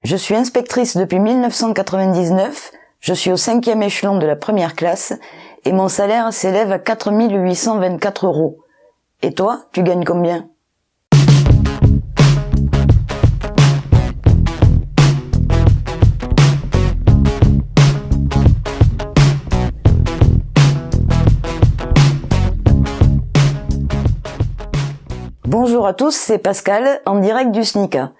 Je suis inspectrice depuis 1999, je suis au 5e échelon de la première classe et mon salaire s'élève à 4 824 €. Et toi, tu gagnes combien ? Bonjour à tous, c'est Pascal, en direct du SNICA.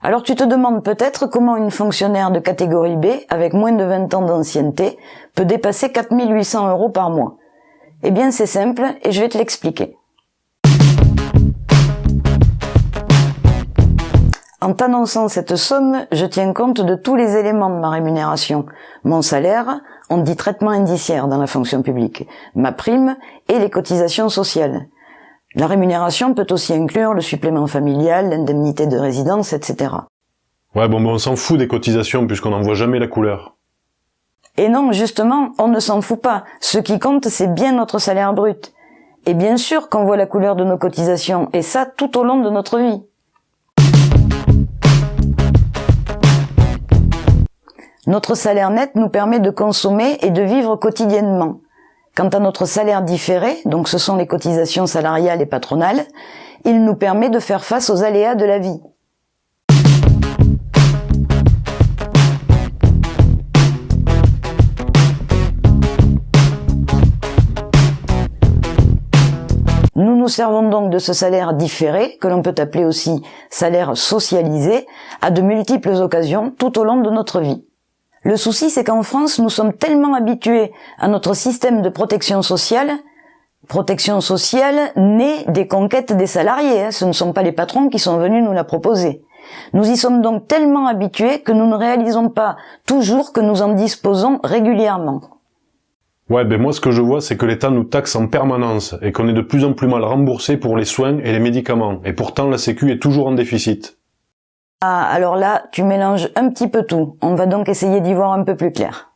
Alors tu te demandes peut-être comment une fonctionnaire de catégorie B, avec moins de 20 ans d'ancienneté, peut dépasser 4 800 € par mois. Eh bien c'est simple et je vais te l'expliquer. En t'annonçant cette somme, je tiens compte de tous les éléments de ma rémunération. Mon salaire, on dit traitement indiciaire dans la fonction publique, ma prime et les cotisations sociales. La rémunération peut aussi inclure le supplément familial, l'indemnité de résidence, etc. Ouais, bon, on s'en fout des cotisations puisqu'on n'en voit jamais la couleur. Et non, justement, on ne s'en fout pas. Ce qui compte, c'est bien notre salaire brut. Et bien sûr qu'on voit la couleur de nos cotisations, et ça tout au long de notre vie. Notre salaire net nous permet de consommer et de vivre quotidiennement. Quant à notre salaire différé, donc ce sont les cotisations salariales et patronales, il nous permet de faire face aux aléas de la vie. Nous nous servons donc de ce salaire différé, que l'on peut appeler aussi salaire socialisé, à de multiples occasions tout au long de notre vie. Le souci, c'est qu'en France, nous sommes tellement habitués à notre système de protection sociale née des conquêtes des salariés, ce ne sont pas les patrons qui sont venus nous la proposer. Nous y sommes donc tellement habitués que nous ne réalisons pas toujours que nous en disposons régulièrement. Ouais, ben moi ce que je vois, c'est que l'État nous taxe en permanence et qu'on est de plus en plus mal remboursé pour les soins et les médicaments. Et pourtant, la Sécu est toujours en déficit. Ah, alors là, tu mélanges un petit peu tout. On va donc essayer d'y voir un peu plus clair.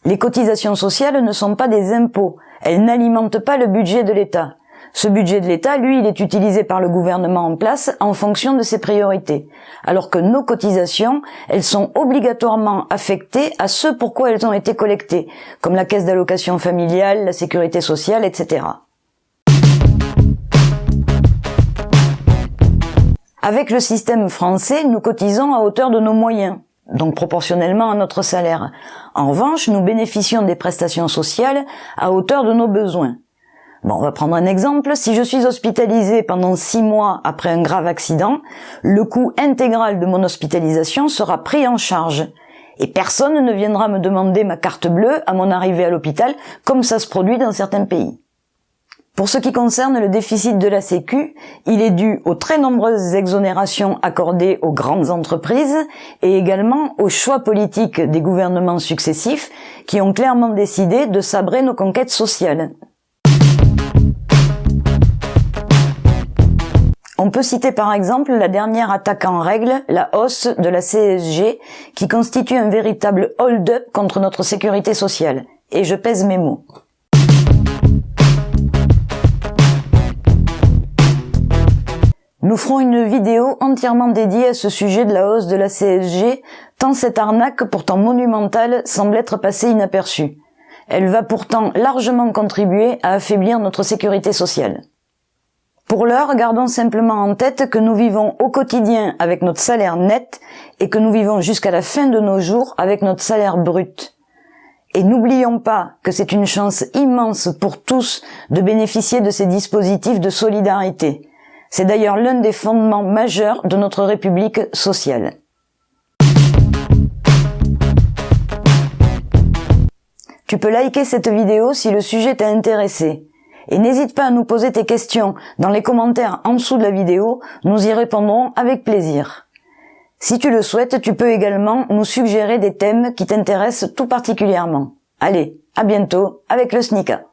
Les cotisations sociales ne sont pas des impôts. Elles n'alimentent pas le budget de l'État. Ce budget de l'État, lui, il est utilisé par le gouvernement en place en fonction de ses priorités. Alors que nos cotisations, elles sont obligatoirement affectées à ce pourquoi elles ont été collectées, comme la caisse d'allocation familiale, la sécurité sociale, etc. Avec le système français, nous cotisons à hauteur de nos moyens, donc proportionnellement à notre salaire. En revanche, nous bénéficions des prestations sociales à hauteur de nos besoins. Bon, on va prendre un exemple. Si je suis hospitalisé pendant 6 mois après un grave accident, le coût intégral de mon hospitalisation sera pris en charge. Et personne ne viendra me demander ma carte bleue à mon arrivée à l'hôpital, comme ça se produit dans certains pays. Pour ce qui concerne le déficit de la Sécu, il est dû aux très nombreuses exonérations accordées aux grandes entreprises et également aux choix politiques des gouvernements successifs qui ont clairement décidé de sabrer nos conquêtes sociales. On peut citer par exemple la dernière attaque en règle, la hausse de la CSG, qui constitue un véritable hold-up contre notre sécurité sociale. Et je pèse mes mots. Nous ferons une vidéo entièrement dédiée à ce sujet de la hausse de la CSG, tant cette arnaque, pourtant monumentale, semble être passée inaperçue. Elle va pourtant largement contribuer à affaiblir notre sécurité sociale. Pour l'heure, gardons simplement en tête que nous vivons au quotidien avec notre salaire net et que nous vivons jusqu'à la fin de nos jours avec notre salaire brut. Et n'oublions pas que c'est une chance immense pour tous de bénéficier de ces dispositifs de solidarité. C'est d'ailleurs l'un des fondements majeurs de notre République sociale. Tu peux liker cette vidéo si le sujet t'a intéressé. Et n'hésite pas à nous poser tes questions dans les commentaires en dessous de la vidéo, nous y répondrons avec plaisir. Si tu le souhaites, tu peux également nous suggérer des thèmes qui t'intéressent tout particulièrement. Allez, à bientôt avec le SNICA.